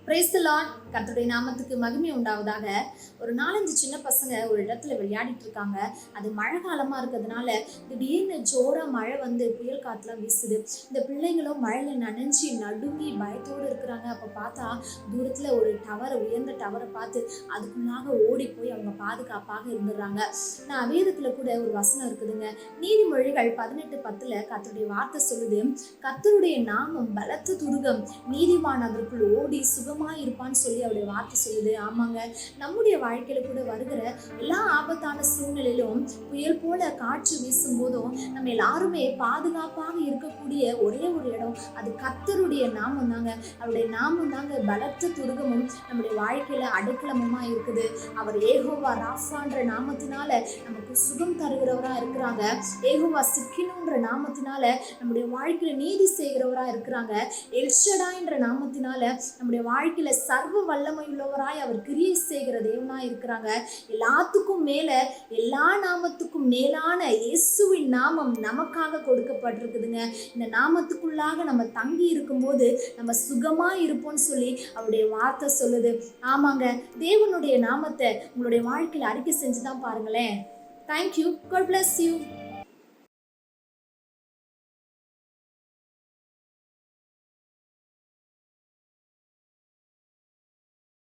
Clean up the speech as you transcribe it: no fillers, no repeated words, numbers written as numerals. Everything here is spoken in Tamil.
Praise the Lord. கர்த்தருடைய நாமத்துக்கு மகிமை உண்டாவதாக. ஒரு 4-5 சின்ன பசங்க ஒரு இடத்துல விளையாடிட்டு இருக்காங்க. அது மழை காலமா இருக்கிறதுனால திடீர்னு ஜோரா மழை வந்து புயல் காத்துலாம் வீசுது. இந்த பிள்ளைங்களும் மழையில நனைஞ்சி நடுங்கி பயத்தோடு இருக்கிறாங்க. அப்ப பார்த்தா தூரத்துல ஒரு டவர், உயர்ந்த டவரை பார்த்து அதுக்குள்ளாக ஓடி போய் அவங்க பாதுகாப்பாக இருந்துடுறாங்க. நான் வேதத்துல கூட ஒரு வசனம் இருக்குதுங்க. நீதிமொழிகள் 18:10 கர்த்தருடைய வார்த்தை சொல்லுது, கர்த்தருடைய நாமம் பலத்த துருகம், நீதிமான் அதற்குள் ஓடி சுகமாய் இருப்பான்னு சொல்லி அவருடைய வார்த்தை சொல்லுது. ஆமாங்க, நம்முடைய வாழ்க்கையில கூட வருகிற எல்லா ஆபத்தான சூழ்நிலையிலும் புயல் போல காற்று வீசும் போதும் நம்ம எல்லாருமே பாதுகாப்பாக இருக்கக்கூடிய ஒரே ஒரு இடம் அது கர்த்தருடைய நாமம் தாங்க. அவருடைய நாமம் தாங்க பலத்த துருகமும் நம்முடைய வாழ்க்கையில அடைக்கலமுமா இருக்குது. அவர் ஏகோவா ராஃபான்ற நாமத்தினால நமக்கு சுகம் தருகிறவரா இருக்கிறாங்க. ஏகோவா சிக்கினுன்ற நாமத்தினால நம்முடைய வாழ்க்கையில நீதி செய்கிறவரா இருக்கிறாங்க. எல்ஷடாய்ன்ற நாமத்தினால நம்முடைய வாழ்க்கையில சர்வ வல்லமை உள்ளவராய் அவர் கிரியை செய்கிற தேவனாய் இருக்கிறாங்க. எல்லாத்துக்கும் மேல, எல்லா நாமத்துக்கும் மேலான இயேசுவின் நாமம் நமக்காக கொடுக்கப்பட்டிருக்குதுங்க. இந்த நாமத்துக்குள்ளாக நம்ம தங்கி இருக்கும்போது நம்ம சுகமா இருப்போம்னு சொல்லி அவருடைய வார்த்தை சொல்லுது. ஆமாங்க, தேவனுடைய நாமத்தை உங்களுடைய வாழ்க்கையில அறிக்கை செஞ்சுதான் பாருங்களேன். தேங்க்யூ. God bless you.